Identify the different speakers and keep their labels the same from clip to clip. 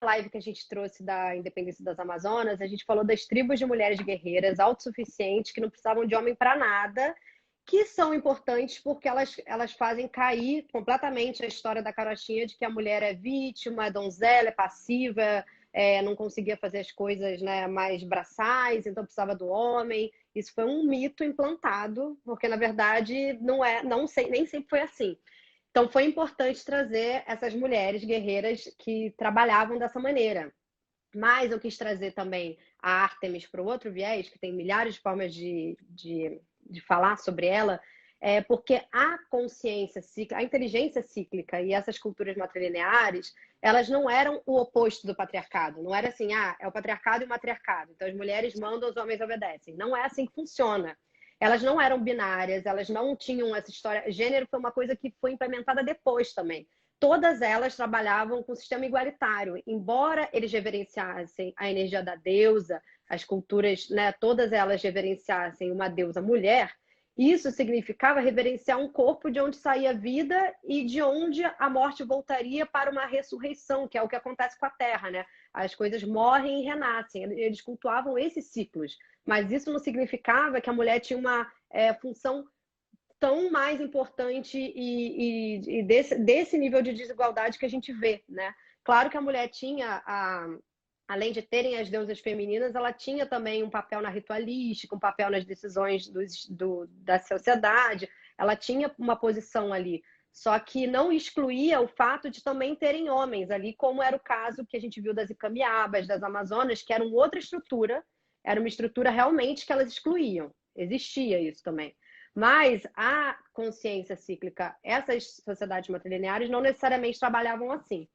Speaker 1: live que a gente trouxe da independência das Amazonas, a gente falou das tribos de mulheres guerreiras autossuficientes que não precisavam de homem para nada, que são importantes porque elas fazem cair completamente a história da carochinha de que a mulher é vítima, é donzela, é passiva, não conseguia fazer as coisas, né, mais braçais, então precisava do homem. Isso foi um mito implantado, porque na verdade nem sempre foi assim. Então foi importante trazer essas mulheres guerreiras que trabalhavam dessa maneira. Mas eu quis trazer também a Ártemis para o outro viés, que tem milhares de formas de falar sobre ela, porque a consciência cíclica, a inteligência cíclica e essas culturas matrilineares, elas não eram o oposto do patriarcado. Não era assim, é o patriarcado e o matriarcado. Então as mulheres mandam, os homens obedecem. Não é assim que funciona. Elas não eram binárias, elas não tinham essa história. Gênero foi uma coisa que foi implementada depois também. Todas elas trabalhavam com o sistema igualitário, embora eles reverenciassem a energia da deusa, as culturas, né, todas elas reverenciassem uma deusa mulher. Isso significava reverenciar um corpo de onde saía a vida e de onde a morte voltaria para uma ressurreição, que é o que acontece com a Terra, né? As coisas morrem e renascem. Eles cultuavam esses ciclos, mas isso não significava que a mulher tinha uma função tão mais importante e desse nível de desigualdade que a gente vê, né? Claro que a mulher tinha, além de terem as deusas femininas, ela tinha também um papel na ritualística, um papel nas decisões da sociedade, ela tinha uma posição ali. Só que não excluía o fato de também terem homens ali, como era o caso que a gente viu das Icamiabas, das Amazonas, que era uma outra estrutura, era uma estrutura realmente que elas excluíam. Existia isso também. Mas a consciência cíclica, essas sociedades matrilineares não necessariamente trabalhavam assim.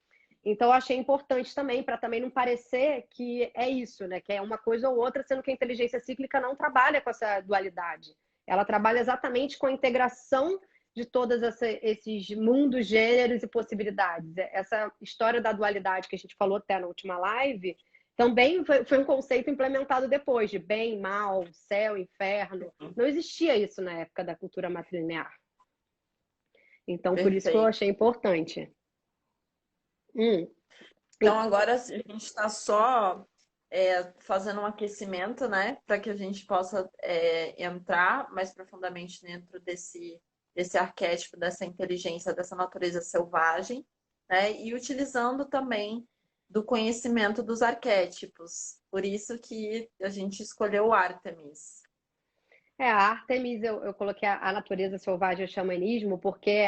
Speaker 1: Então, eu achei importante também, para também não parecer que é isso, né? Que é uma coisa ou outra, sendo que a inteligência cíclica não trabalha com essa dualidade. Ela trabalha exatamente com a integração de todos esses mundos, gêneros e possibilidades. Essa história da dualidade que a gente falou até na última live, também foi um conceito implementado depois, de bem, mal, céu, inferno. Não existia isso na época da cultura matrilinear. Então, por isso que eu
Speaker 2: Perfeito.
Speaker 1: achei importante.
Speaker 2: Então, agora a gente está só fazendo um aquecimento, né? Para que a gente possa entrar mais profundamente dentro desse arquétipo, dessa inteligência, dessa natureza selvagem, né? E utilizando também do conhecimento dos arquétipos. Por isso que a gente escolheu Ártemis.
Speaker 1: A Ártemis, eu coloquei a natureza selvagem, o xamanismo, porque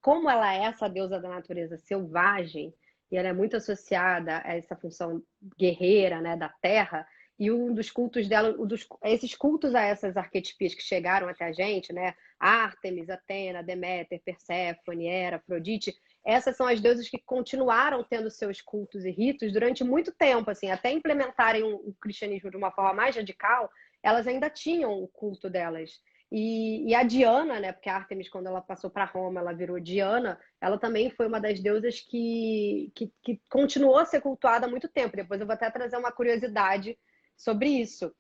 Speaker 1: como ela é essa deusa da natureza selvagem, e ela é muito associada a essa função guerreira, né, da terra, e um dos cultos dela, esses cultos a essas arquetipias que chegaram até a gente, né, Ártemis, Atena, Deméter, Perséfone, Hera, Afrodite, essas são as deusas que continuaram tendo seus cultos e ritos durante muito tempo, assim, até implementarem o cristianismo de uma forma mais radical, elas ainda tinham o culto delas. E a Diana, né? Porque a Ártemis, quando ela passou para Roma, ela virou Diana, ela também foi uma das deusas que continuou a ser cultuada há muito tempo. Depois eu vou até trazer uma curiosidade sobre isso.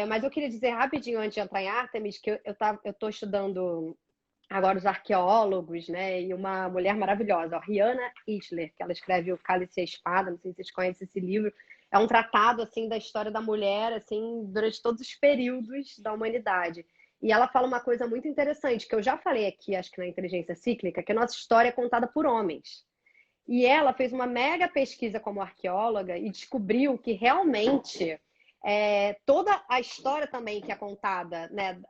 Speaker 1: Mas eu queria dizer rapidinho, antes de entrar em Ártemis, que eu estou estudando agora os arqueólogos, né? E uma mulher maravilhosa, a Rihanna Hitler, que ela escreve o Cálice e a Espada, não sei se vocês conhecem esse livro. É um tratado assim da história da mulher, assim, durante todos os períodos da humanidade. E ela fala uma coisa muito interessante, que eu já falei aqui, acho que na Inteligência Cíclica, que a nossa história é contada por homens. E ela fez uma mega pesquisa como arqueóloga e descobriu que realmente toda a história também que é contada, né,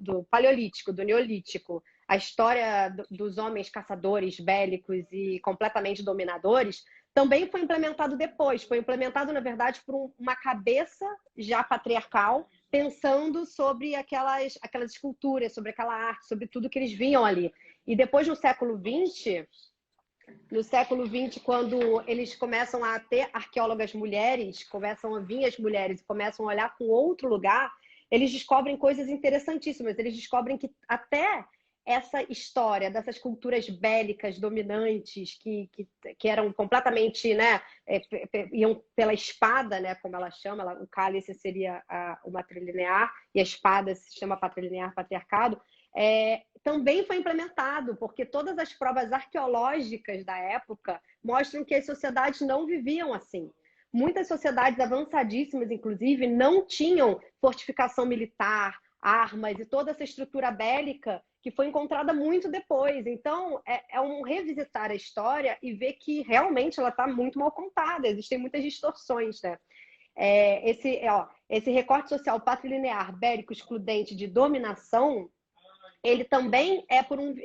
Speaker 1: do Paleolítico, do Neolítico, a história dos homens caçadores, bélicos e completamente dominadores, também foi implementado depois. Foi implementado, na verdade, por uma cabeça já patriarcal, pensando sobre aquelas esculturas, sobre aquela arte, sobre tudo que eles viam ali. E depois, no século XX, quando eles começam a ter arqueólogas mulheres, começam a vir as mulheres e começam a olhar com outro lugar, eles descobrem coisas interessantíssimas. Eles descobrem que até essa história dessas culturas bélicas dominantes que eram completamente, né, iam pela espada, né, como ela chama, o cálice seria o matrilinear e a espada se chama patrilinear, patriarcado. também foi implementado, porque todas as provas arqueológicas da época mostram que as sociedades não viviam assim. Muitas sociedades avançadíssimas, inclusive, não tinham fortificação militar, armas e toda essa estrutura bélica que foi encontrada muito depois. Então, é um revisitar a história e ver que realmente ela está muito mal contada, existem muitas distorções, né? Esse recorte social patrilinear, bélico, excludente de dominação, ele também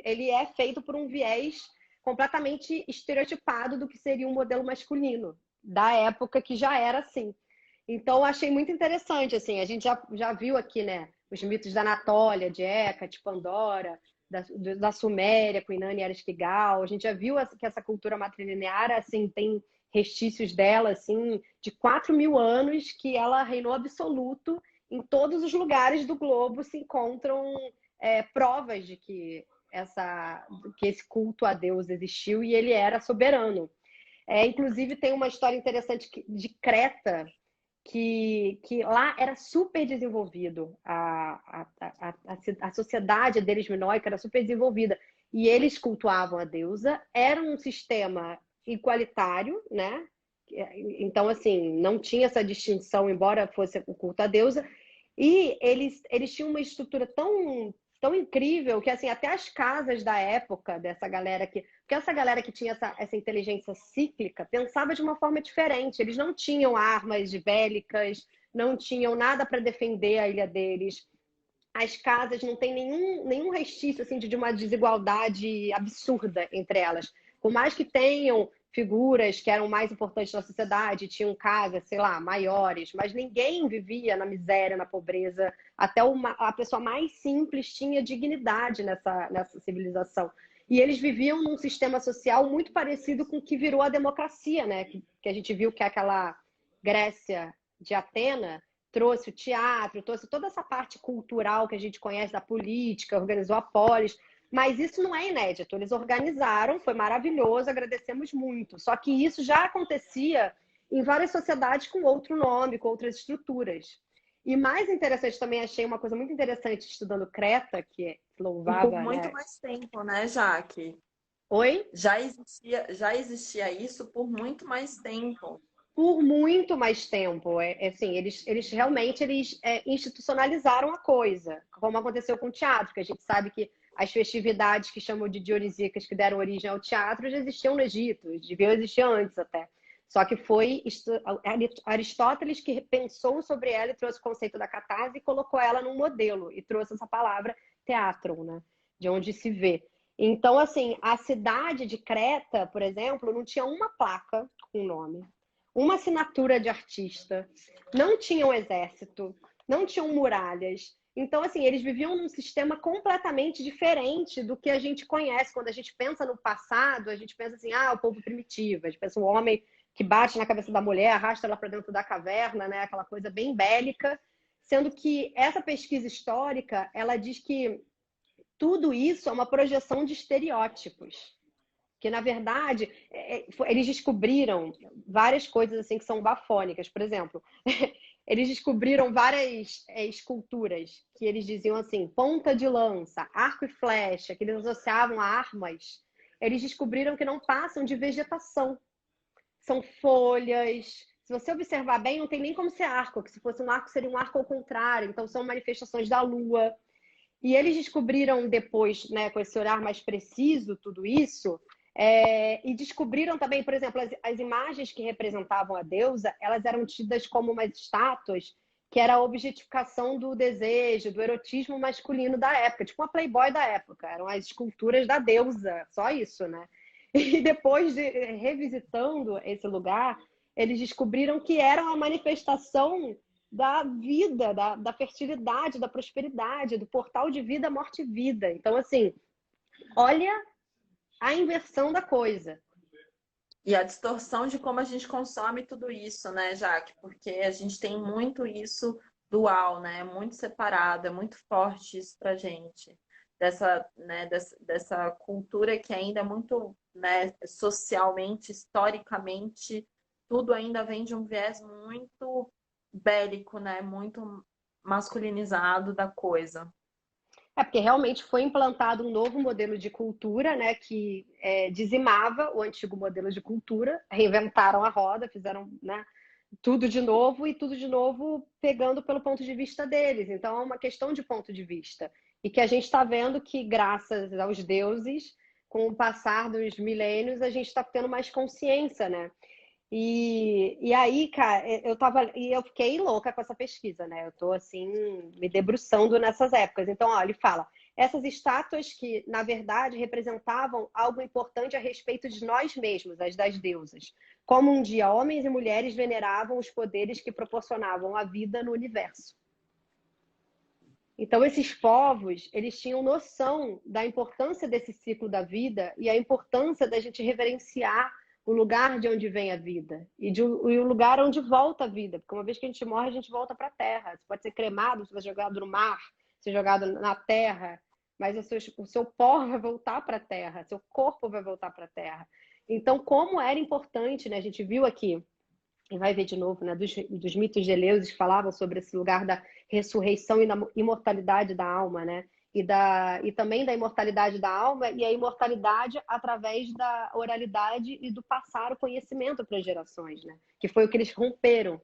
Speaker 1: ele é feito por um viés completamente estereotipado do que seria um modelo masculino da época, que já era assim. Então, achei muito interessante, assim, a gente já viu aqui, né, os mitos da Anatólia, de Hecate, Pandora, da Suméria, com Inanna e Ereshkigal. A gente já viu que essa cultura matrilinear, assim, tem restícios dela, assim, de 4.000 anos, que ela reinou absoluto. Em todos os lugares do globo se encontram provas de que esse culto a Deus existiu e ele era soberano. Inclusive, tem uma história interessante de Creta, que lá era super desenvolvido, a sociedade deles minoica era super desenvolvida, e eles cultuavam a deusa, era um sistema igualitário, né? Então, assim, não tinha essa distinção, embora fosse o culto à deusa, e eles tinham uma estrutura tão incrível que, assim, até as casas da época dessa galera porque essa galera que tinha essa inteligência cíclica pensava de uma forma diferente. Eles não tinham armas bélicas, não tinham nada para defender a ilha deles. As casas não tem nenhum restício assim, de uma desigualdade absurda entre elas. Por mais que tenham figuras que eram mais importantes na sociedade, tinham casas, sei lá, maiores, mas ninguém vivia na miséria, na pobreza. Até a pessoa mais simples tinha dignidade nessa civilização. E eles viviam num sistema social muito parecido com o que virou a democracia, né? Que a gente viu que aquela Grécia de Atena trouxe o teatro, trouxe toda essa parte cultural que a gente conhece da política, organizou a polis, mas isso não é inédito. Eles organizaram, foi maravilhoso, agradecemos muito. Só que isso já acontecia em várias sociedades com outro nome, com outras estruturas. E mais interessante também, achei uma coisa muito interessante estudando Creta, que
Speaker 2: Por
Speaker 1: louvava,
Speaker 2: muito
Speaker 1: né?
Speaker 2: mais tempo, né, Jaque?
Speaker 1: Oi?
Speaker 2: Já existia isso por muito mais tempo.
Speaker 1: Por muito mais tempo. Assim, eles realmente institucionalizaram a coisa, como aconteceu com o teatro, que a gente sabe que as festividades que chamam de dionisíacas, que deram origem ao teatro, já existiam no Egito, deviam existir antes até. Só que foi Aristóteles que pensou sobre ela e trouxe o conceito da catarse e colocou ela num modelo, e trouxe essa palavra teatro, né? De onde se vê. Então, assim, a cidade de Creta, por exemplo, não tinha uma placa com nome, uma assinatura de artista, não tinham exército, não tinham muralhas. Então, assim, eles viviam num sistema completamente diferente do que a gente conhece. Quando a gente pensa no passado, a gente pensa assim, o povo primitivo, a gente pensa o homem que bate na cabeça da mulher, arrasta ela para dentro da caverna, né? Aquela coisa bem bélica. Sendo que essa pesquisa histórica, ela diz que tudo isso é uma projeção de estereótipos. Que, na verdade, eles descobriram várias coisas assim que são bafônicas. Por exemplo, eles descobriram várias esculturas que eles diziam assim, ponta de lança, arco e flecha, que eles associavam a armas. Eles descobriram que não passam de vegetação. São folhas. Se você observar bem, não tem nem como ser arco, que se fosse um arco, seria um arco ao contrário. Então, são manifestações da lua. E eles descobriram depois, né, com esse olhar mais preciso, tudo isso, e descobriram também, por exemplo, as imagens que representavam a deusa, elas eram tidas como umas estátuas que era a objetificação do desejo, do erotismo masculino da época, tipo uma Playboy da época, eram as esculturas da deusa, só isso, né? E depois de revisitando esse lugar, eles descobriram que era uma manifestação da vida, da fertilidade, da prosperidade, do portal de vida, morte e vida. Então, assim, olha a inversão da coisa.
Speaker 2: E a distorção de como a gente consome tudo isso, né, Jaque? Porque a gente tem muito isso dual, né? Muito separado, é muito forte isso pra gente. Dessa cultura que ainda é muito, né, socialmente, historicamente, tudo ainda vem de um viés muito bélico, né? Muito masculinizado da coisa.
Speaker 1: É porque realmente foi implantado um novo modelo de cultura, né, que dizimava o antigo modelo de cultura, reinventaram a roda, fizeram, né, tudo de novo e tudo de novo pegando pelo ponto de vista deles. Então é uma questão de ponto de vista. E que a gente está vendo que, graças aos deuses, com o passar dos milênios, a gente está tendo mais consciência, né? E aí, cara, eu fiquei louca com essa pesquisa, né? Eu tô assim, me debruçando nessas épocas. Então, ó, ele fala, essas estátuas que, na verdade, representavam algo importante a respeito de nós mesmos, as das deusas. Como um dia homens e mulheres veneravam os poderes que proporcionavam a vida no universo. Então, esses povos, eles tinham noção da importância desse ciclo da vida e a importância da gente reverenciar o lugar de onde vem a vida e o lugar onde volta a vida. Porque uma vez que a gente morre, a gente volta para a terra. Você pode ser cremado, você vai jogado no mar, ser jogado na terra, mas o seu pó vai voltar para a terra, seu corpo vai voltar para a terra. Então, como era importante, né? A gente viu aqui e vai ver de novo, né, dos mitos de Eleusis, falavam sobre esse lugar da ressurreição e da imortalidade da alma, né? E também da imortalidade da alma e a imortalidade através da oralidade e do passar o conhecimento para as gerações, né? Que foi o que eles romperam.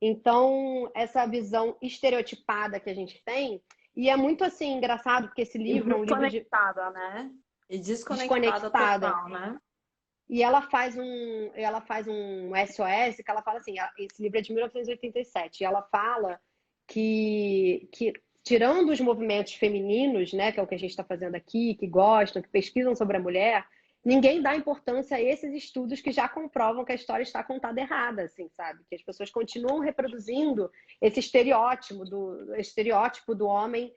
Speaker 1: Então, essa visão estereotipada que a gente tem, e é muito assim engraçado, porque esse livro é um livro de
Speaker 2: Desconectada, né? E desconectada
Speaker 1: desconectada.
Speaker 2: total, né?
Speaker 1: E ela faz um SOS que ela fala assim, esse livro é de 1987, e ela fala que tirando os movimentos femininos, né, que é o que a gente está fazendo aqui, que gostam, que pesquisam sobre a mulher, ninguém dá importância a esses estudos que já comprovam que a história está contada errada, assim, sabe? Que as pessoas continuam reproduzindo esse estereótipo do homem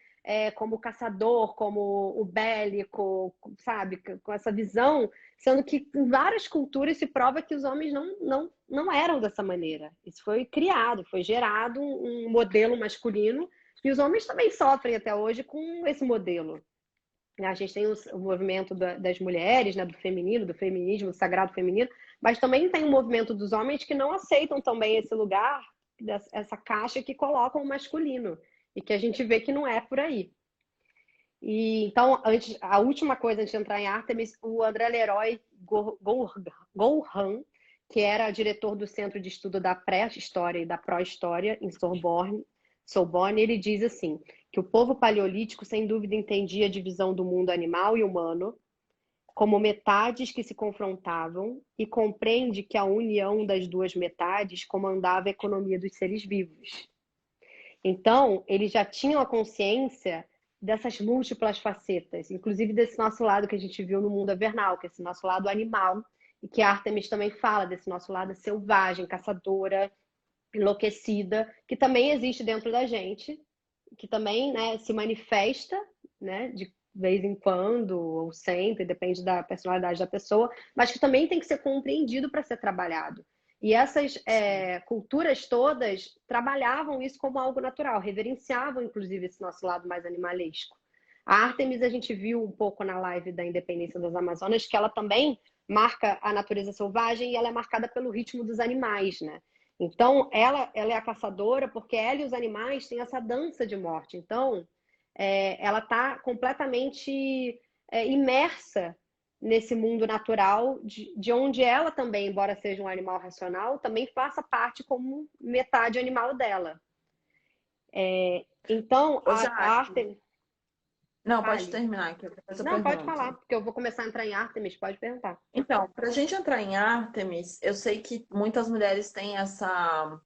Speaker 1: como caçador, como o bélico, sabe? Com essa visão, sendo que em várias culturas se prova que os homens não eram dessa maneira. Isso foi criado, foi gerado um modelo masculino e os homens também sofrem até hoje com esse modelo. A gente tem o movimento das mulheres, né, do feminino, do feminismo, do sagrado feminino, mas também tem o movimento dos homens que não aceitam também esse lugar, essa caixa que colocam o masculino, e que a gente vê que não é por aí. E, então, a última coisa antes de entrar em Artemis, o André Leroy Gourhan, que era diretor do Centro de Estudo da Pré-História e da Pró-História em Sorbonne, ele diz assim, que o povo paleolítico, sem dúvida, entendia a divisão do mundo animal e humano como metades que se confrontavam e compreende que a união das duas metades comandava a economia dos seres vivos. Então, eles já tinham a consciência dessas múltiplas facetas, inclusive desse nosso lado que a gente viu no mundo avernal, que é esse nosso lado animal, e que Artemis também fala desse nosso lado selvagem, caçadora, enlouquecida, que também existe dentro da gente, que também, né, se manifesta, né, de vez em quando ou sempre, depende da personalidade da pessoa, mas que também tem que ser compreendido para ser trabalhado. E essas culturas todas trabalhavam isso como algo natural, reverenciavam inclusive esse nosso lado mais animalesco. A Artemis a gente viu um pouco na live da Independência das Amazonas que ela também marca a natureza selvagem e ela é marcada pelo ritmo dos animais, né? Então, ela é a caçadora porque ela e os animais têm essa dança de morte. Então, ela está completamente imersa nesse mundo natural, de onde ela também, embora seja um animal racional, também faça parte como metade animal dela. Então,
Speaker 2: Ô,
Speaker 1: a
Speaker 2: Jaque,
Speaker 1: Artemis...
Speaker 2: não, pode
Speaker 1: Fale.
Speaker 2: terminar, que depois eu
Speaker 1: Não, pode falar,
Speaker 2: pergunto.
Speaker 1: porque eu vou começar a entrar em Artemis, pode perguntar.
Speaker 2: Então, para a gente entrar em Artemis, eu sei que muitas mulheres têm essa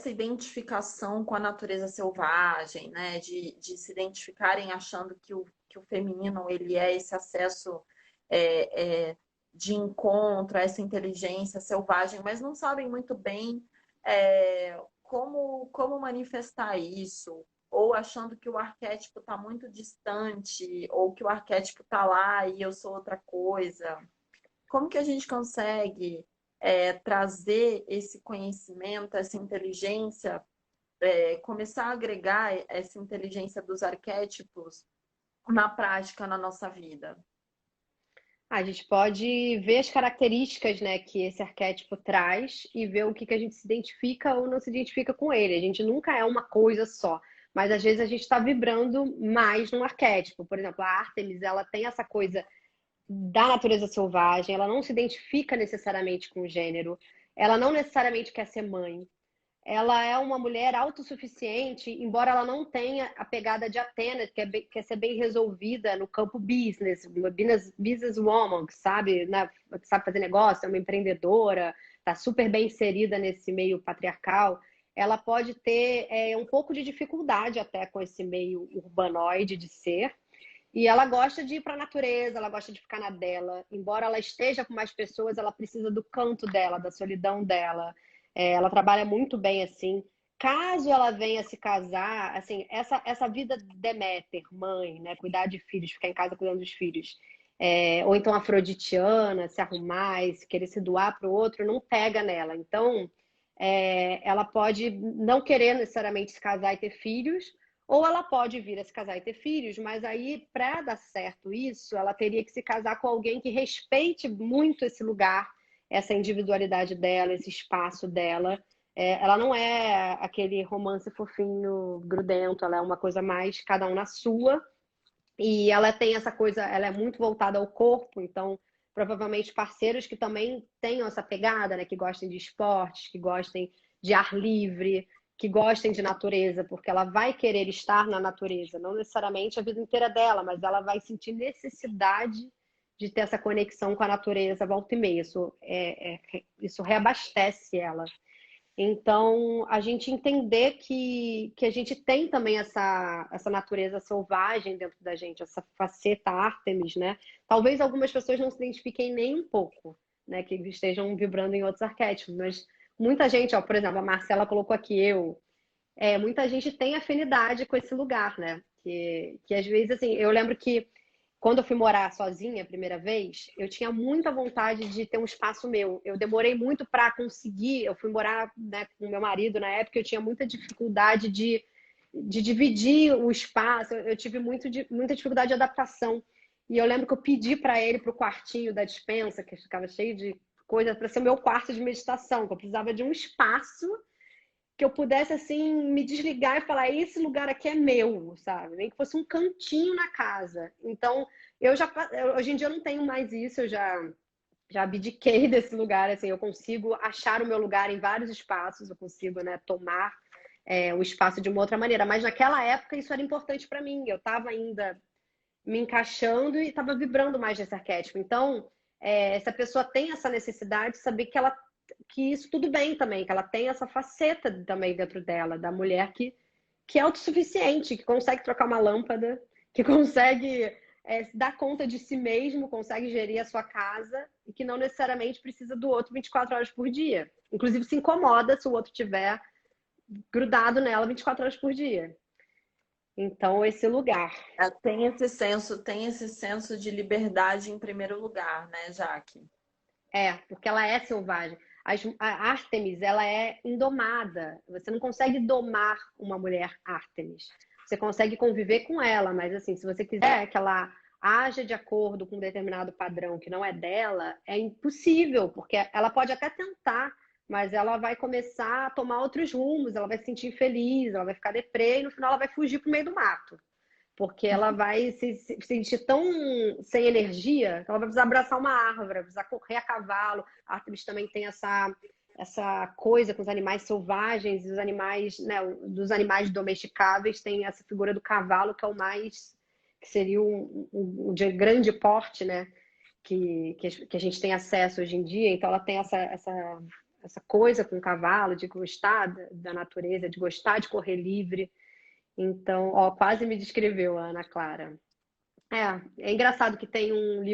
Speaker 2: identificação com a natureza selvagem, né? De se identificarem achando que o feminino ele é esse acesso é, é, de encontro, a essa inteligência selvagem, mas não sabem muito bem como manifestar isso, ou achando que o arquétipo está muito distante, ou que o arquétipo está lá e eu sou outra coisa. Como que a gente consegue trazer esse conhecimento, essa inteligência, começar a agregar essa inteligência dos arquétipos na prática, na nossa vida?
Speaker 1: A gente pode ver as características, né, que esse arquétipo traz e ver o que a gente se identifica ou não se identifica com ele. A gente nunca é uma coisa só. mas às vezes a gente está vibrando mais num arquétipo. Por exemplo, a Ártemis, ela tem essa coisa da natureza selvagem, ela não se identifica necessariamente com o gênero, ela não necessariamente quer ser mãe. Ela é uma mulher autossuficiente, embora ela não tenha a pegada de Atena, que quer ser bem resolvida no campo business, uma businesswoman, sabe, né? Sabe fazer negócio, é uma empreendedora, está super bem inserida nesse meio patriarcal. Ela pode ter um pouco de dificuldade até com esse meio urbanoide de ser, e ela gosta de ir para a natureza, ela gosta de ficar na dela. Embora ela esteja com mais pessoas, ela precisa do canto dela, da solidão dela. Ela trabalha muito bem assim. Caso ela venha se casar, assim, essa vida Deméter, mãe, né, cuidar de filhos, ficar em casa cuidando dos filhos, ou então afroditiana, se arrumar, se querer se doar para o outro, não pega nela. Então, ela pode não querer necessariamente se casar e ter filhos, ou ela pode vir a se casar e ter filhos, mas aí, para dar certo isso, ela teria que se casar com alguém que respeite muito esse lugar, essa individualidade dela, esse espaço dela. Ela não é aquele romance fofinho, grudento, ela é uma coisa mais cada um na sua. E ela tem essa coisa, ela é muito voltada ao corpo, então provavelmente parceiros que também tenham essa pegada, né, que gostem de esportes, que gostem de ar livre, que gostem de natureza, porque ela vai querer estar na natureza, não necessariamente a vida inteira dela, mas ela vai sentir necessidade de ter essa conexão com a natureza volta e meia. Isso reabastece ela. Então, a gente entender que a gente tem também essa natureza selvagem dentro da gente, essa faceta Ártemis, né? Talvez algumas pessoas não se identifiquem nem um pouco, né? Que estejam vibrando em outros arquétipos, mas muita gente, ó, por exemplo, a Marcela colocou aqui muita gente tem afinidade com esse lugar, né? Que às vezes, assim, eu lembro que quando eu fui morar sozinha a primeira vez, eu tinha muita vontade de ter um espaço meu. Eu demorei muito para conseguir. Eu fui morar, né, com meu marido na época, eu tinha muita dificuldade de dividir o espaço. Eu tive muita dificuldade de adaptação. E eu lembro que eu pedi para ele, para o quartinho da despensa, que ficava cheio de coisa, para ser meu quarto de meditação, que eu precisava de um espaço que eu pudesse, assim, me desligar e falar, esse lugar aqui é meu, sabe? Nem que fosse um cantinho na casa. Então, hoje em dia eu não tenho mais isso, eu já abdiquei desse lugar, assim, eu consigo achar o meu lugar em vários espaços, eu consigo, né, tomar o espaço de uma outra maneira. Mas naquela época isso era importante para mim, eu estava ainda me encaixando e estava vibrando mais nesse arquétipo. Então, essa pessoa tem essa necessidade de saber que isso tudo bem também, que ela tem essa faceta também dentro dela, da mulher que é autossuficiente, que consegue trocar uma lâmpada, que consegue dar conta de si mesmo, consegue gerir a sua casa e que não necessariamente precisa do outro 24 horas por dia. Inclusive se incomoda se o outro tiver grudado nela 24 horas por dia. Então, esse lugar.
Speaker 2: Tem esse senso de liberdade em primeiro lugar, né, Jaque?
Speaker 1: Porque ela é selvagem. A Ártemis, ela é indomada. Você não consegue domar uma mulher Ártemis. Você consegue conviver com ela, mas assim, se você quiser que ela haja de acordo com um determinado padrão que não é dela, é impossível, porque ela pode até tentar, mas ela vai começar a tomar outros rumos, ela vai se sentir infeliz, ela vai ficar deprê e no final ela vai fugir para o meio do mato. Porque ela vai se sentir tão sem energia que ela vai precisar abraçar uma árvore, vai precisar correr a cavalo. A Artemis também tem essa coisa com os animais selvagens e os animais, né, dos animais domesticáveis, tem essa figura do cavalo que é o mais, que seria um de grande porte, né, que a gente tem acesso hoje em dia. Então ela tem essa coisa com o cavalo, de gostar da natureza, de gostar de correr livre. Então, ó, quase me descreveu a Ana Clara. É engraçado que tem um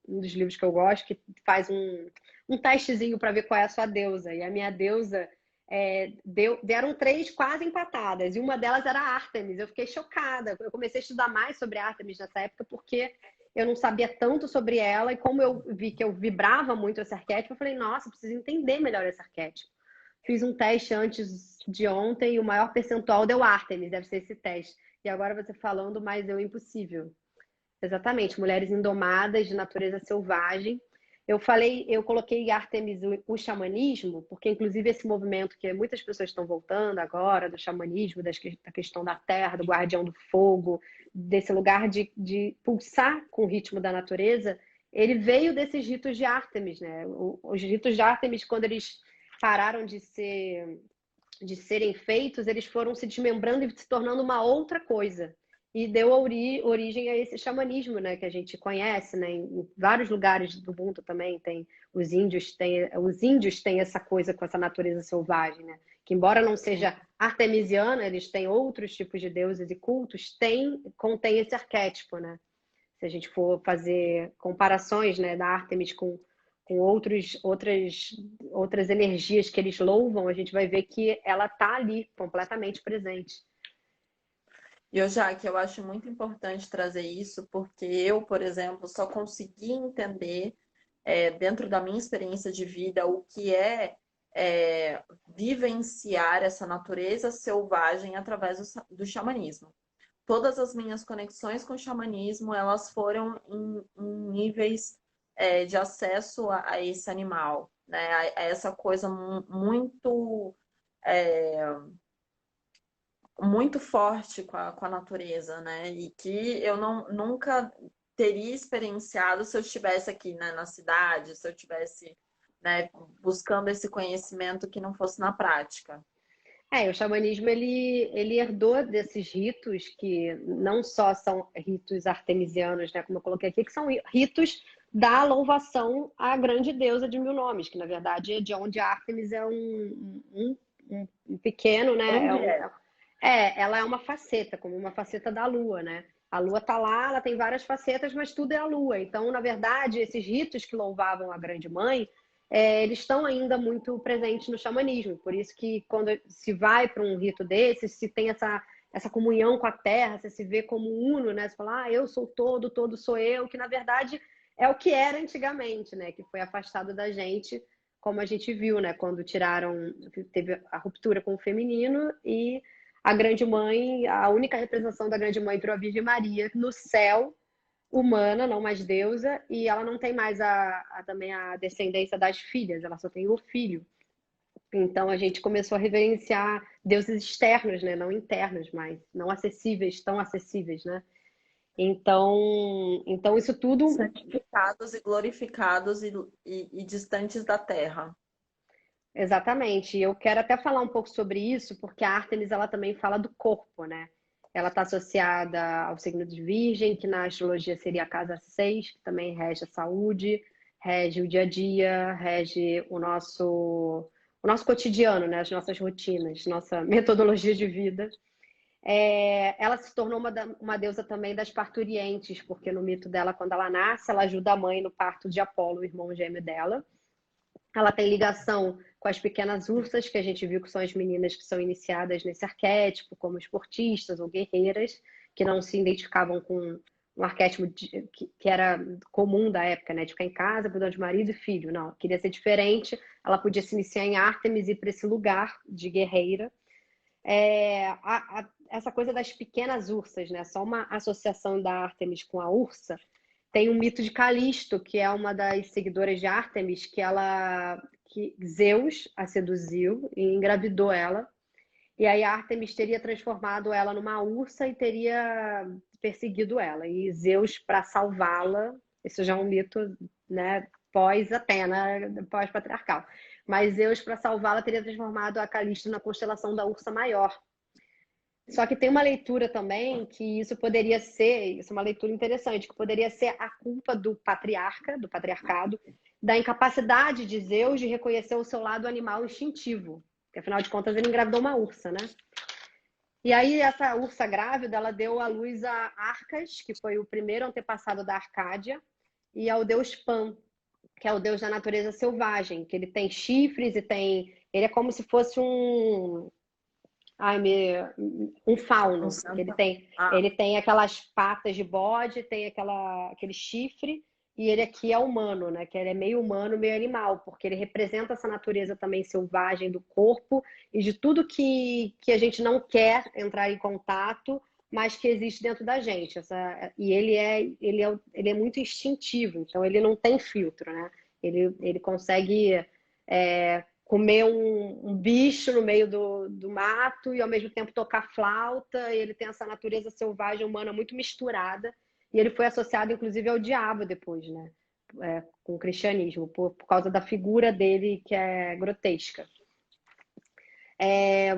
Speaker 1: dos livros que eu gosto, que faz um testezinho para ver qual é a sua deusa. E a minha deusa deram três quase empatadas, e uma delas era a Ártemis. Eu fiquei chocada. Eu comecei a estudar mais sobre a Ártemis nessa época, porque eu não sabia tanto sobre ela, e como eu vi que eu vibrava muito esse arquétipo, eu falei, nossa, preciso entender melhor esse arquétipo. Fiz um teste antes de ontem e o maior percentual deu Ártemis, deve ser esse teste. E agora você falando, mas deu impossível. Exatamente, mulheres indomadas, de natureza selvagem. Eu coloquei Ártemis o xamanismo, porque inclusive esse movimento que muitas pessoas estão voltando agora, do xamanismo, da questão da terra, do guardião do fogo, desse lugar de pulsar com o ritmo da natureza, ele veio desses ritos de Ártemis, né? Os ritos de Ártemis, quando eles pararam de serem feitos, eles foram se desmembrando e se tornando uma outra coisa. E deu origem a esse xamanismo, né, que a gente conhece, né, em vários lugares do mundo também tem os índios têm essa coisa com essa natureza selvagem, né, que embora não seja artemisiana, eles têm outros tipos de deuses e cultos, contém esse arquétipo, né? Se a gente for fazer comparações, né, da Ártemis com outras energias que eles louvam, a gente vai ver que ela está ali, completamente presente.
Speaker 2: E eu acho muito importante trazer isso, porque eu, por exemplo, só consegui entender, dentro da minha experiência de vida, o que vivenciar essa natureza selvagem através do xamanismo. Todas as minhas conexões com o xamanismo, elas foram em níveis de acesso a esse animal, né? A essa coisa muito muito forte com a natureza, né? E que eu nunca teria experienciado se eu estivesse aqui, né, na cidade, se eu estivesse, né, buscando esse conhecimento que não fosse na prática.
Speaker 1: O xamanismo ele herdou desses ritos que não só são ritos artemisianos, né, como eu coloquei aqui, que são ritos da louvação à grande deusa de mil nomes, que na verdade é de onde a Ártemis é um pequeno, né?
Speaker 2: Onde é?
Speaker 1: Ela é uma faceta, como uma faceta da Lua, né? A Lua tá lá, ela tem várias facetas, mas tudo é a Lua. Então, na verdade, esses ritos que louvavam a Grande Mãe, eles estão ainda muito presentes no xamanismo. Por isso que quando se vai para um rito desses, se tem essa comunhão com a Terra, você se vê como uno, né? Você fala, eu sou todo, todo sou eu, que na verdade é o que era antigamente, né? Que foi afastado da gente, como a gente viu, né? Quando teve a ruptura com o feminino e a Grande Mãe, a única representação da Grande Mãe para a Virgem Maria no céu, humana, não mais deusa, e ela não tem mais também a descendência das filhas, ela só tem o filho. Então a gente começou a reverenciar deuses externos, né? Não internos mais, não acessíveis, tão acessíveis, né? Então isso tudo.
Speaker 2: Santificados e glorificados e distantes da terra.
Speaker 1: Exatamente. Eu quero até falar um pouco sobre isso, porque a Ártemis ela também fala do corpo, né? Ela está associada ao signo de Virgem, que na astrologia seria a casa 6, que também rege a saúde, rege o dia a dia, rege o nosso cotidiano, né? As nossas rotinas, nossa metodologia de vida. Ela se tornou uma deusa também das parturientes, porque no mito dela, quando ela nasce, ela ajuda a mãe no parto de Apolo, o irmão gêmeo dela. Ela tem ligação com as pequenas ursas, que a gente viu que são as meninas que são iniciadas nesse arquétipo, como esportistas ou guerreiras, que não se identificavam com um arquétipo que era comum da época, né? De ficar em casa, cuidando de marido e filho. Não, queria ser diferente. Ela podia se iniciar em Ártemis e ir para esse lugar de guerreira. Essa coisa das pequenas ursas, né? Só uma associação da Ártemis com a ursa. Tem o mito de Calisto, que é uma das seguidoras de Ártemis, que Zeus a seduziu e engravidou ela. E aí Ártemis teria transformado ela numa ursa e teria perseguido ela. E Zeus, para salvá-la, isso já é um mito, né, pós-Atena, pós-patriarcal. Mas Zeus, para salvá-la, teria transformado a Calisto na constelação da Ursa Maior. Só que tem uma leitura também que isso é uma leitura interessante, que poderia ser a culpa do patriarcado, da incapacidade de Zeus de reconhecer o seu lado animal instintivo. Porque, afinal de contas, ele engravidou uma ursa, né? E aí, essa ursa grávida, ela deu à luz a Arcas, que foi o primeiro antepassado da Arcádia, e ao deus Pan, que é o deus da natureza selvagem, que ele tem chifres e tem... Ele é como se fosse um fauno, que ele tem aquelas patas de bode, tem aquele chifre, e ele aqui é humano, né? Que ele é meio humano, meio animal, porque ele representa essa natureza também selvagem do corpo e de tudo que a gente não quer entrar em contato, mas que existe dentro da gente. E ele é muito instintivo, então ele não tem filtro, né? Ele consegue comer um bicho no meio do mato e ao mesmo tempo tocar flauta. Ele tem essa natureza selvagem humana muito misturada. E ele foi associado, inclusive, ao diabo depois, né? Com o cristianismo, por causa da figura dele que é grotesca.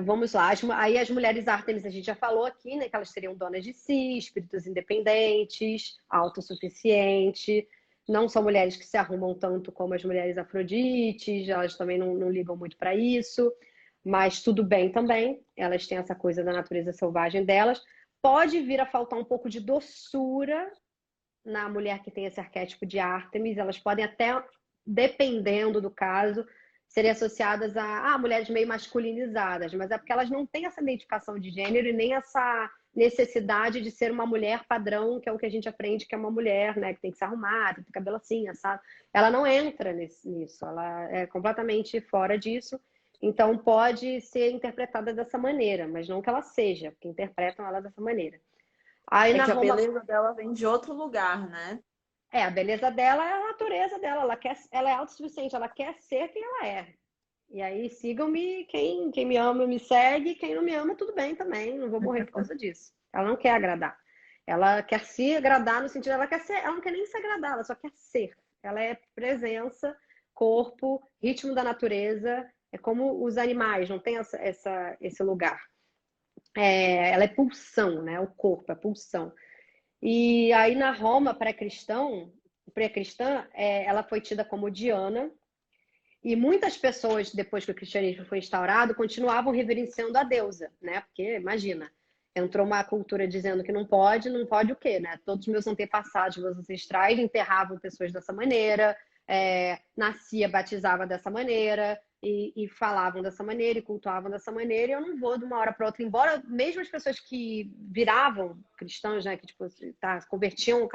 Speaker 1: Vamos lá. Aí as mulheres Ártemis, a gente já falou aqui, né? Que elas seriam donas de si, espíritos independentes, autossuficientes. Não são mulheres que se arrumam tanto como as mulheres Afrodites, elas também não ligam muito para isso, mas tudo bem também. Elas têm essa coisa da natureza selvagem delas. Pode vir a faltar um pouco de doçura na mulher que tem esse arquétipo de Ártemis. Elas podem até, dependendo do caso, serem associadas a mulheres meio masculinizadas, mas é porque elas não têm essa identificação de gênero e nem essa necessidade de ser uma mulher padrão, que é o que a gente aprende que é uma mulher, né? Que tem que se arrumar, tem que ter cabelo assim, assado. Ela não entra nisso, ela é completamente fora disso. Então pode ser interpretada dessa maneira, mas não que ela seja, porque interpretam ela dessa maneira. Aí
Speaker 2: É
Speaker 1: na
Speaker 2: que a
Speaker 1: Roma,
Speaker 2: beleza dela vem de outro lugar, né?
Speaker 1: a beleza dela é a natureza dela, ela é autossuficiente, ela quer ser quem ela é. E aí sigam-me, quem me ama me segue, quem não me ama tudo bem também, não vou morrer por causa disso. Ela não quer agradar. Ela quer se agradar no sentido, ela não quer nem se agradar, ela só quer ser. Ela é presença, corpo, ritmo da natureza, é como os animais, não tem esse lugar. Ela é pulsão, né? O corpo é pulsão. E aí na Roma pré-cristã, ela foi tida como Diana, e muitas pessoas, depois que o cristianismo foi instaurado, continuavam reverenciando a deusa, né? Porque, imagina, entrou uma cultura dizendo que não pode o quê, né? Todos os meus antepassados, meus ancestrais, enterravam pessoas dessa maneira, nascia, batizava dessa maneira, e falavam dessa maneira, e cultuavam dessa maneira, e eu não vou de uma hora para outra, embora mesmo as pessoas que viravam cristãos, né? Que tipo, convertiam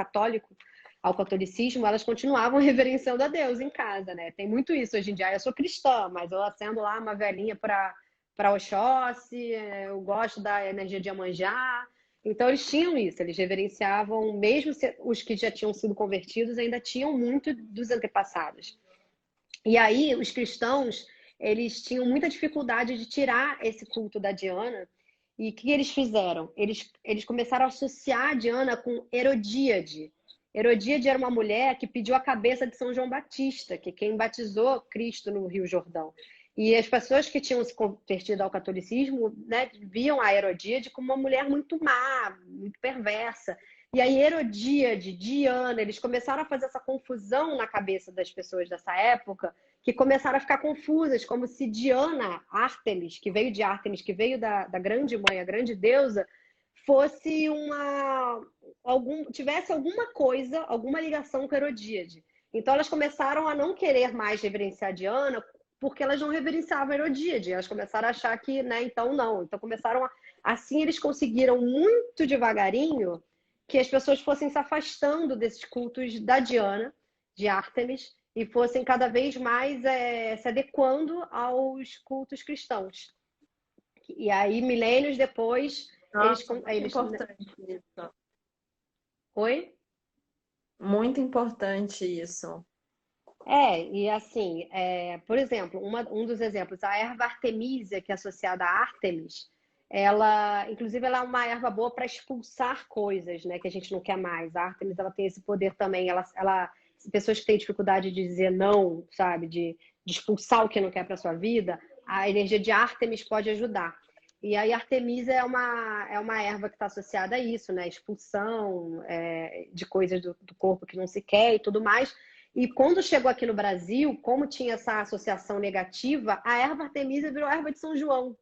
Speaker 1: ao catolicismo, elas continuavam reverenciando a Deus em casa, né? Tem muito isso hoje em dia. Eu sou cristã, mas eu acendo lá uma velhinha para Oxóssi, eu gosto da energia de Iemanjá. Então eles tinham isso, eles reverenciavam, mesmo os que já tinham sido convertidos, ainda tinham muito dos antepassados. E aí os cristãos, eles tinham muita dificuldade de tirar esse culto da Diana. E o que eles fizeram? Eles começaram a associar a Diana com Herodíade. Herodíade era uma mulher que pediu a cabeça de São João Batista, que é quem batizou Cristo no Rio Jordão. E as pessoas que tinham se convertido ao catolicismo, né, viam a Herodíade como uma mulher muito má, muito perversa. E aí Herodíade, Diana, eles começaram a fazer essa confusão na cabeça das pessoas dessa época, que começaram a ficar confusas, como se Diana, Ártemis, que veio de Ártemis, que veio da grande mãe, a grande deusa, fosse tivesse alguma coisa, alguma ligação com Herodíade. Então elas começaram a não querer mais reverenciar Diana, porque elas não reverenciavam Herodíade. Elas começaram a achar que, né, então não. Então assim eles conseguiram muito devagarinho que as pessoas fossem se afastando desses cultos da Diana, de Ártemis, e fossem cada vez mais se adequando aos cultos cristãos. E aí, milênios depois,
Speaker 2: Nossa, muito importante isso.
Speaker 1: Oi?
Speaker 2: Muito importante isso.
Speaker 1: E assim, por exemplo, um dos exemplos, a erva artemisia, que é associada a Ártemis, inclusive, ela é uma erva boa para expulsar coisas, né, que a gente não quer mais. A Ártemis, ela tem esse poder também. Pessoas que têm dificuldade de dizer não, sabe, de expulsar o que não quer para sua vida, a energia de Ártemis pode ajudar. E aí, Artemisia é uma erva que está associada a isso, né? Expulsão de coisas do corpo que não se quer e tudo mais. E quando chegou aqui no Brasil, como tinha essa associação negativa, a erva Artemisia virou erva de São João.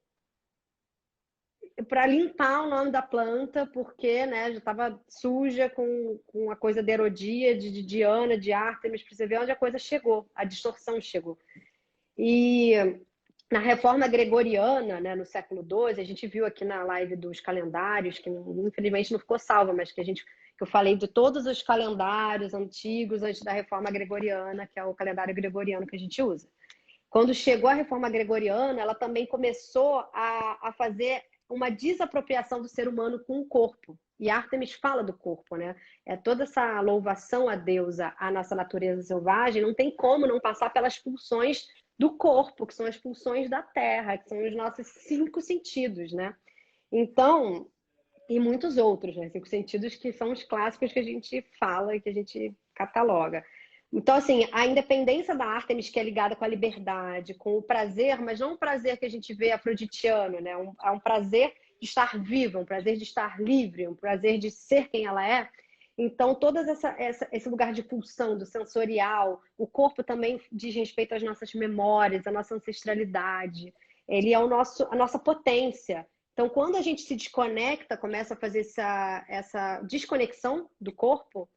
Speaker 1: Para limpar o nome da planta, porque, né, já estava suja com a coisa de Herodíade, de Diana, de Ártemis, para você ver onde a coisa chegou, a distorção chegou. E na reforma gregoriana, né, no século XII, a gente viu aqui na live dos calendários, que infelizmente não ficou salva, mas que eu falei de todos os calendários antigos antes da reforma gregoriana, que é o calendário gregoriano que a gente usa. Quando chegou a reforma gregoriana, ela também começou a fazer uma desapropriação do ser humano com o corpo. E Ártemis fala do corpo, né? É toda essa louvação à deusa, à nossa natureza selvagem, não tem como não passar pelas pulsões do corpo, que são as pulsões da terra, que são os nossos 5 sentidos, né? Então, e muitos outros, né? 5 sentidos que são os clássicos que a gente fala e que a gente cataloga. Então, assim, a independência da Ártemis, que é ligada com a liberdade, com o prazer, mas não um prazer que a gente vê afroditiano, né? É um prazer de estar viva, um prazer de estar livre, um prazer de ser quem ela é. Então, todo esse lugar de pulsão, do sensorial, o corpo também diz respeito às nossas memórias, à nossa ancestralidade. Ele é a nossa potência. Então, quando a gente se desconecta, começa a fazer essa desconexão do corpo,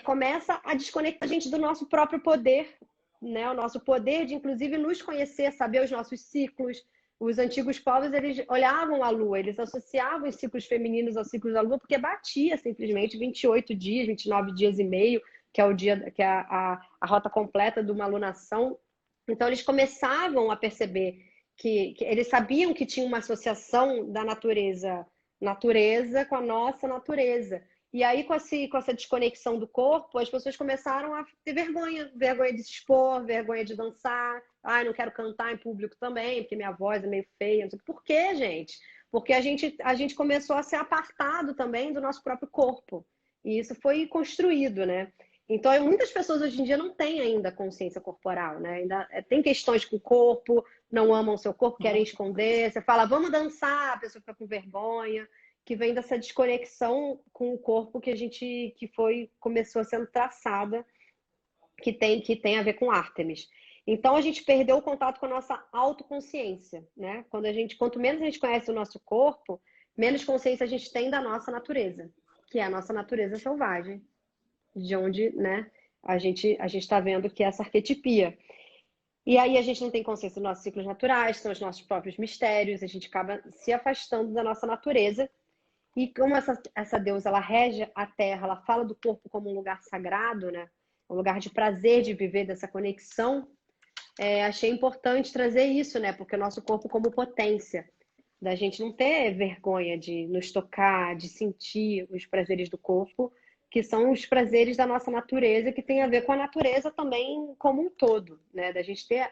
Speaker 1: começa a desconectar a gente do nosso próprio poder, né? O nosso poder de, inclusive, nos conhecer, saber os nossos ciclos. Os antigos povos, eles olhavam a lua, eles associavam os ciclos femininos aos ciclos da lua, porque batia simplesmente 28 dias, 29 dias e meio, que é o dia, que é a rota completa de uma alunação. Então, eles começavam a perceber que eles sabiam que tinha uma associação da natureza com a nossa natureza. E aí, com essa desconexão do corpo, as pessoas começaram a ter vergonha de se expor, vergonha de dançar. Ai, não quero cantar em público também, porque minha voz é meio feia. Não sei. Por quê, gente? Porque a gente começou a ser apartado também do nosso próprio corpo. E isso foi construído, né? Então, muitas pessoas hoje em dia não têm ainda consciência corporal, né? Ainda tem questões com o corpo, não amam o seu corpo, querem esconder. Você fala, vamos dançar, a pessoa fica com vergonha, que vem dessa desconexão com o corpo começou sendo traçada, que tem a ver com Ártemis. Então a gente perdeu o contato com a nossa autoconsciência, né? Quanto menos a gente conhece o nosso corpo, menos consciência a gente tem da nossa natureza, que é a nossa natureza selvagem, de onde, né, a gente está vendo que é essa arquetipia. E aí a gente não tem consciência dos nossos ciclos naturais, são os nossos próprios mistérios, a gente acaba se afastando da nossa natureza. E como essa deusa, ela rege a terra, ela fala do corpo como um lugar sagrado, né? Um lugar de prazer, de viver dessa conexão. Achei importante trazer isso, né? Porque o nosso corpo como potência, da gente não ter vergonha de nos tocar, de sentir os prazeres do corpo, que são os prazeres da nossa natureza, que tem a ver com a natureza também como um todo, né? Da gente ter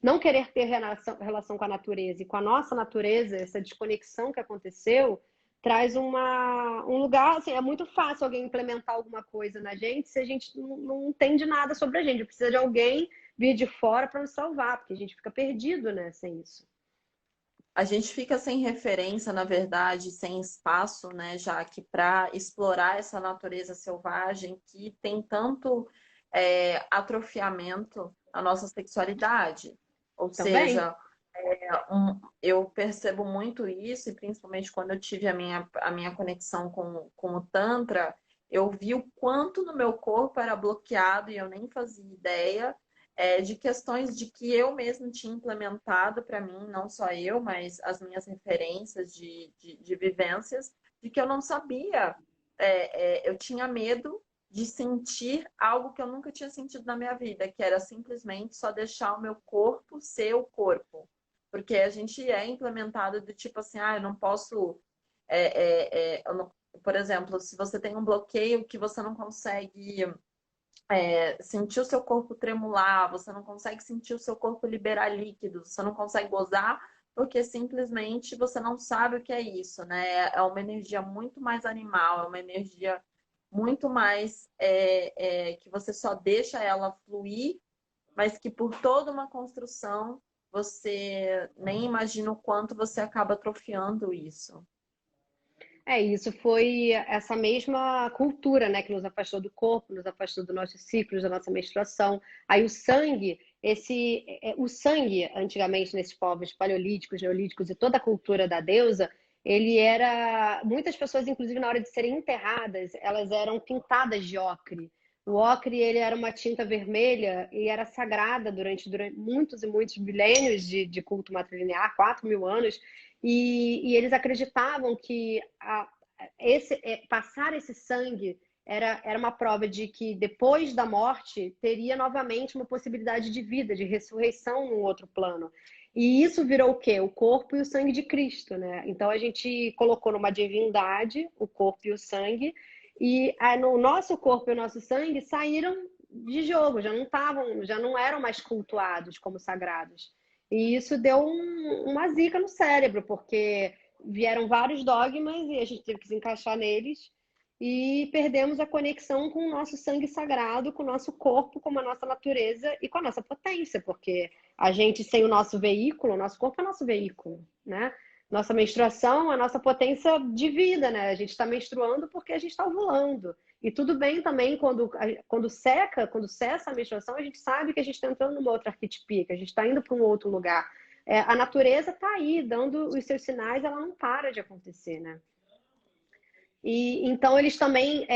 Speaker 1: não querer ter relação com a natureza e com a nossa natureza, essa desconexão que aconteceu, traz um lugar, assim, é muito fácil alguém implementar alguma coisa na gente se a gente não entende nada sobre a gente. Precisa de alguém vir de fora para nos salvar, porque a gente fica perdido, né, sem isso.
Speaker 2: A gente fica sem referência, na verdade, sem espaço, né, já que para explorar essa natureza selvagem que tem tanto atrofiamento na nossa sexualidade. Ou
Speaker 1: Também.
Speaker 2: seja, eu percebo muito isso, e principalmente quando eu tive a minha conexão com o Tantra, eu vi o quanto no meu corpo era bloqueado e eu nem fazia ideia de questões de que eu mesma tinha implementado para mim, não só eu, mas as minhas referências de vivências, de que eu não sabia. Eu tinha medo de sentir algo que eu nunca tinha sentido na minha vida, que era simplesmente só deixar o meu corpo ser o corpo. Porque a gente é implementado do tipo assim, eu não posso. Por exemplo, se você tem um bloqueio que você não consegue sentir o seu corpo tremular, você não consegue sentir o seu corpo liberar líquidos, você não consegue gozar, porque simplesmente você não sabe o que é isso, né? É uma energia muito mais animal, é uma energia muito mais que você só deixa ela fluir, mas que por toda uma construção você nem imagina o quanto você acaba atrofiando isso.
Speaker 1: Isso foi essa mesma cultura, né, que nos afastou do corpo, nos afastou dos nossos ciclos, da nossa menstruação. Aí o sangue, antigamente, nesses povos paleolíticos, neolíticos e toda a cultura da deusa, ele era. Muitas pessoas, inclusive, na hora de serem enterradas, elas eram pintadas de ocre. O ocre, ele era uma tinta vermelha e era sagrada durante muitos e muitos milênios de culto matrilinear, 4.000 anos. E eles acreditavam que passar esse sangue era uma prova de que depois da morte teria novamente uma possibilidade de vida, de ressurreição num outro plano. E isso virou o quê? O corpo e o sangue de Cristo, né? Então a gente colocou numa divindade o corpo e o sangue, e aí, no nosso corpo e o nosso sangue saíram de jogo, já não estavam, já não eram mais cultuados como sagrados. E isso deu uma zica no cérebro, porque vieram vários dogmas e a gente teve que se encaixar neles e perdemos a conexão com o nosso sangue sagrado, com o nosso corpo, com a nossa natureza e com a nossa potência, porque a gente sem o nosso veículo, o nosso corpo é nosso veículo, né? Nossa menstruação é a nossa potência de vida, né? A gente está menstruando porque a gente está ovulando. E tudo bem também quando seca, quando cessa a menstruação, a gente sabe que a gente está entrando numa outra arquetipia, que a gente está indo para um outro lugar. A natureza está aí, dando os seus sinais, ela não para de acontecer, né? E então eles também,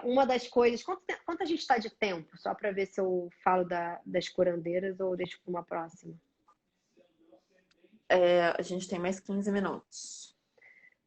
Speaker 1: uma das coisas. Quanto a gente está de tempo? Só para ver se eu falo das curandeiras ou deixo para uma próxima.
Speaker 2: A gente tem mais 15 minutos.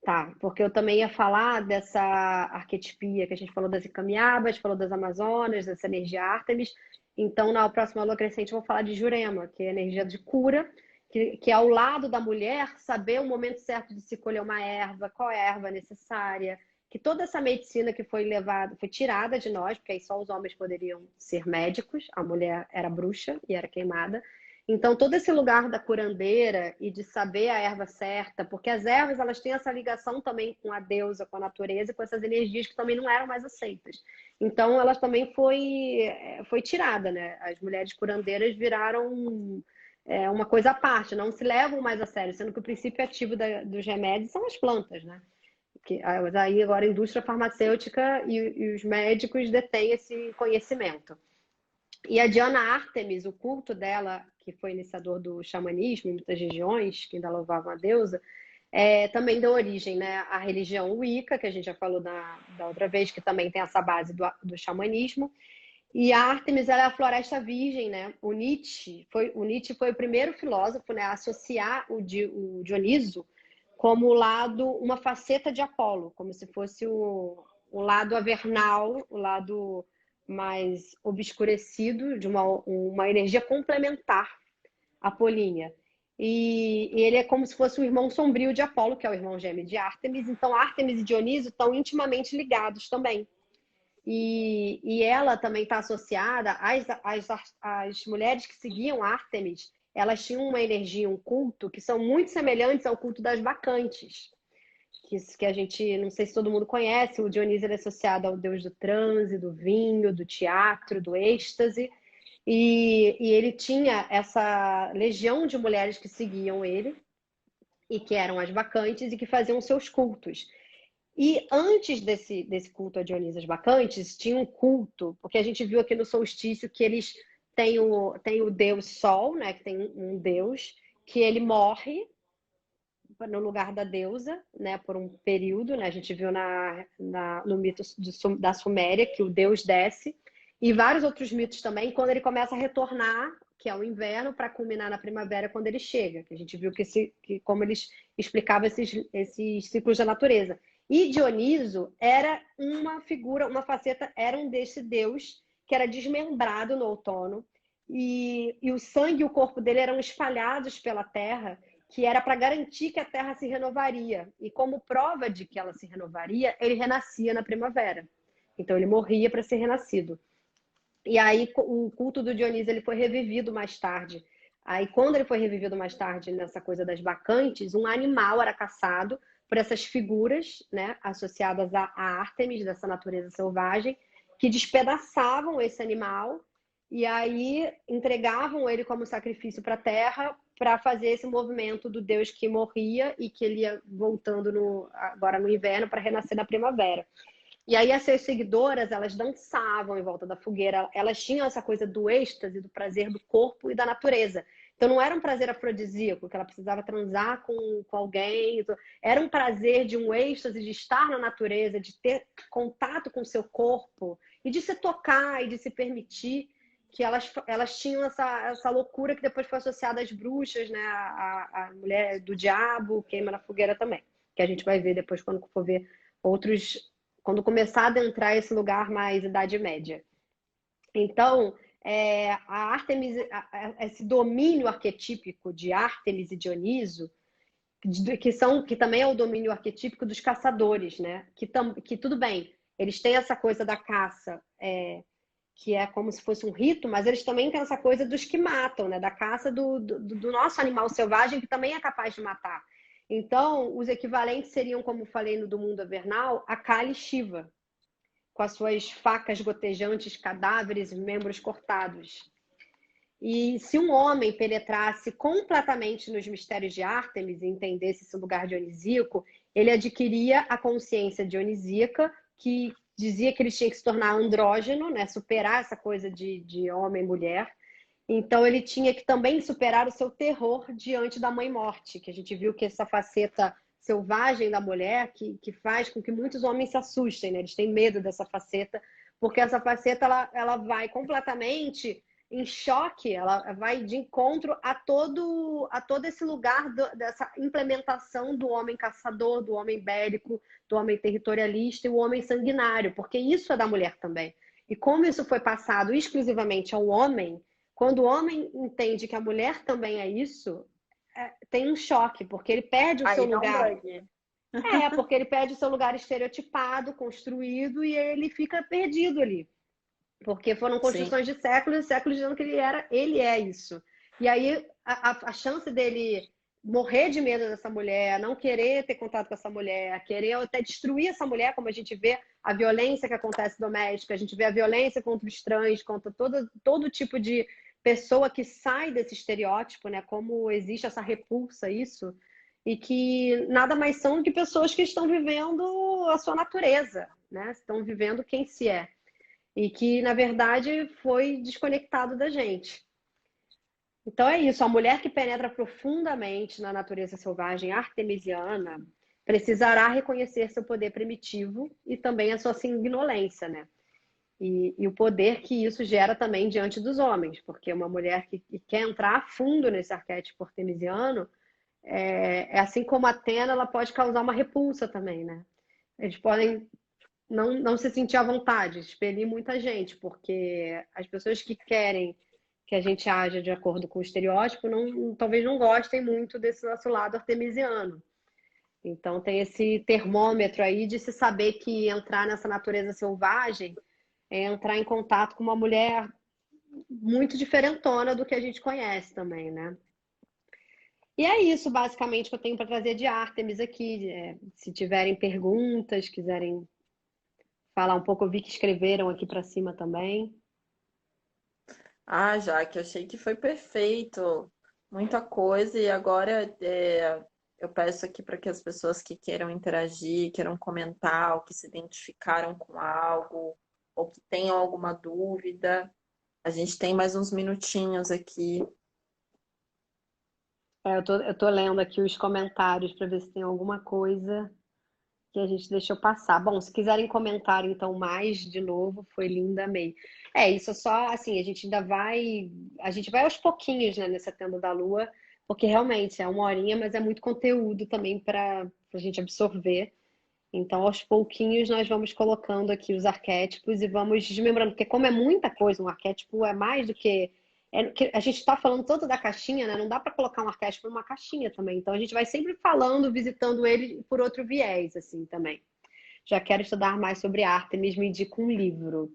Speaker 1: Tá, porque eu também ia falar dessa arquetipia que a gente falou das Icamiabas, falou das Amazonas, dessa energia Ártemis. Então, na próxima lua crescente, eu vou falar de Jurema, que é a energia de cura, que é ao lado da mulher saber o momento certo de se colher uma erva, qual é a erva necessária, que toda essa medicina que foi levada, foi tirada de nós, porque aí só os homens poderiam ser médicos, a mulher era bruxa e era queimada. Então, todo esse lugar da curandeira e de saber a erva certa, porque as ervas elas têm essa ligação também com a deusa, com a natureza, com essas energias que também não eram mais aceitas. Então, elas também foi tirada, né? As mulheres curandeiras viraram uma coisa à parte, não se levam mais a sério, sendo que o princípio ativo dos remédios são as plantas, né? Mas aí agora a indústria farmacêutica e os médicos detêm esse conhecimento. E a Diana Ártemis, o culto dela, que foi iniciador do xamanismo em muitas regiões, que ainda louvavam a deusa, também deu origem, né, à religião Wicca, que a gente já falou da outra vez, que também tem essa base do xamanismo. E a Ártemis ela é a floresta virgem, né? O Nietzsche foi o primeiro filósofo, né, a associar o Dioniso como o lado, uma faceta de Apolo, como se fosse o lado avernal, o lado mais obscurecido de uma energia complementar apolínea. E ele é como se fosse o irmão sombrio de Apolo, que é o irmão gêmeo de Ártemis. Então, Ártemis e Dioniso estão intimamente ligados também. E ela também está associada às mulheres que seguiam Ártemis. Elas tinham uma energia, um culto, que são muito semelhantes ao culto das bacantes. Que a gente, não sei se todo mundo conhece, o Dionísio é associado ao deus do transe, do vinho, do teatro, do êxtase. E ele tinha essa legião de mulheres que seguiam ele, e que eram as bacantes, e que faziam seus cultos. E antes desse culto a Dionísio as bacantes, tinha um culto, porque a gente viu aqui no solstício que eles têm o deus Sol, né, que tem um deus, que ele morre no lugar da deusa, né, por um período, né, a gente viu no mito da Suméria, que o deus desce, e vários outros mitos também, quando ele começa a retornar, que é o inverno, para culminar na primavera, quando ele chega, que a gente viu que como eles explicavam esses ciclos da natureza. E Dioniso era uma figura, uma faceta, era um desse deus que era desmembrado no outono, e o sangue e o corpo dele eram espalhados pela terra, que era para garantir que a terra se renovaria. E como prova de que ela se renovaria, ele renascia na primavera. Então ele morria para ser renascido. E aí o culto do Dionísio ele foi revivido mais tarde. Aí quando ele foi revivido mais tarde nessa coisa das bacantes, um animal era caçado por essas figuras, né, associadas a Ártemis, dessa natureza selvagem, que despedaçavam esse animal e aí entregavam ele como sacrifício para a terra para fazer esse movimento do Deus que morria e que ele ia voltando agora no inverno para renascer na primavera. E aí as suas seguidoras, elas dançavam em volta da fogueira, elas tinham essa coisa do êxtase, do prazer do corpo e da natureza. Então não era um prazer afrodisíaco, que ela precisava transar com alguém, era um prazer de um êxtase, de estar na natureza, de ter contato com o seu corpo e de se tocar e de se permitir, que elas tinham essa loucura que depois foi associada às bruxas, né? A mulher do diabo queima na fogueira também, que a gente vai ver depois quando for ver outros, quando começar a adentrar esse lugar mais Idade Média. Então, a Ártemis, esse domínio arquetípico de Ártemis e Dioniso, que também é o domínio arquetípico dos caçadores, né? Que tudo bem, eles têm essa coisa da caça, que é como se fosse um rito, mas eles também têm essa coisa dos que matam, né? Da caça do nosso animal selvagem, que também é capaz de matar. Então, os equivalentes seriam, como falei no do mundo avernal, a Kali Shiva, com as suas facas gotejantes, cadáveres e membros cortados. E se um homem penetrasse completamente nos mistérios de Ártemis e entendesse esse lugar dionisíaco, ele adquiria a consciência dionisíaca, que dizia que ele tinha que se tornar andrógeno, né? Superar essa coisa de homem e mulher. Então ele tinha que também superar o seu terror diante da mãe-morte, que a gente viu que essa faceta selvagem da mulher que faz com que muitos homens se assustem, né? Eles têm medo dessa faceta, porque essa faceta ela vai completamente em choque, ela vai de encontro a todo esse lugar dessa implementação do homem caçador, do homem bélico, do homem territorialista e o homem sanguinário, porque isso é da mulher também. E como isso foi passado exclusivamente ao homem, quando o homem entende que a mulher também é isso, tem um choque, porque ele perde o seu
Speaker 2: Aí dá um
Speaker 1: lugar.
Speaker 2: bug.
Speaker 1: Porque ele perde o seu lugar estereotipado, construído, e ele fica perdido ali. Porque foram
Speaker 2: Sim.
Speaker 1: construções de séculos e séculos dizendo que ele é isso. E aí a chance dele morrer de medo dessa mulher, não querer ter contato com essa mulher, querer até destruir essa mulher, como a gente vê a violência que acontece doméstica, a gente vê a violência contra os trans, contra todo tipo de pessoa que sai desse estereótipo, né? Como existe essa repulsa a isso, e que nada mais são do que pessoas que estão vivendo a sua natureza, né? Estão vivendo quem se é. E que, na verdade, foi desconectado da gente. Então é isso, a mulher que penetra profundamente na natureza selvagem artemisiana precisará reconhecer seu poder primitivo e também a sua sanguinolência, né? E o poder que isso gera também diante dos homens, porque uma mulher que quer entrar a fundo nesse arquétipo artemisiano, assim como a Atena, ela pode causar uma repulsa também, né? Eles podem não se sentir à vontade, expelir muita gente, porque as pessoas que querem que a gente haja de acordo com o estereótipo talvez não gostem muito desse nosso lado artemisiano. Então tem esse termômetro aí de se saber que entrar nessa natureza selvagem é entrar em contato com uma mulher muito diferentona do que a gente conhece também, né? E é isso, basicamente, que eu tenho para trazer de Ártemis aqui. Se tiverem perguntas, quiserem falar um pouco, eu vi que escreveram aqui para cima também.
Speaker 2: Ah, Jaque, achei que foi perfeito. Muita coisa. E agora eu peço aqui para que as pessoas que queiram interagir, queiram comentar, ou que se identificaram com algo, ou que tenham alguma dúvida. A gente tem mais uns minutinhos aqui.
Speaker 1: Eu tô lendo aqui os comentários para ver se tem alguma coisa que a gente deixou passar. Bom, se quiserem comentar então mais de novo, foi linda, amei. Isso é só assim, a gente vai aos pouquinhos, né, nessa tenda da lua, porque realmente é uma horinha, mas é muito conteúdo também para a gente absorver. Então, aos pouquinhos, nós vamos colocando aqui os arquétipos e vamos desmembrando, porque como é muita coisa, um arquétipo é mais do que. Que a gente está falando tanto da caixinha, né? Não dá para colocar um arquétipo numa caixinha também. Então, a gente vai sempre falando, visitando ele por outro viés, assim, também. Já quero estudar mais sobre Ártemis, me indica um livro.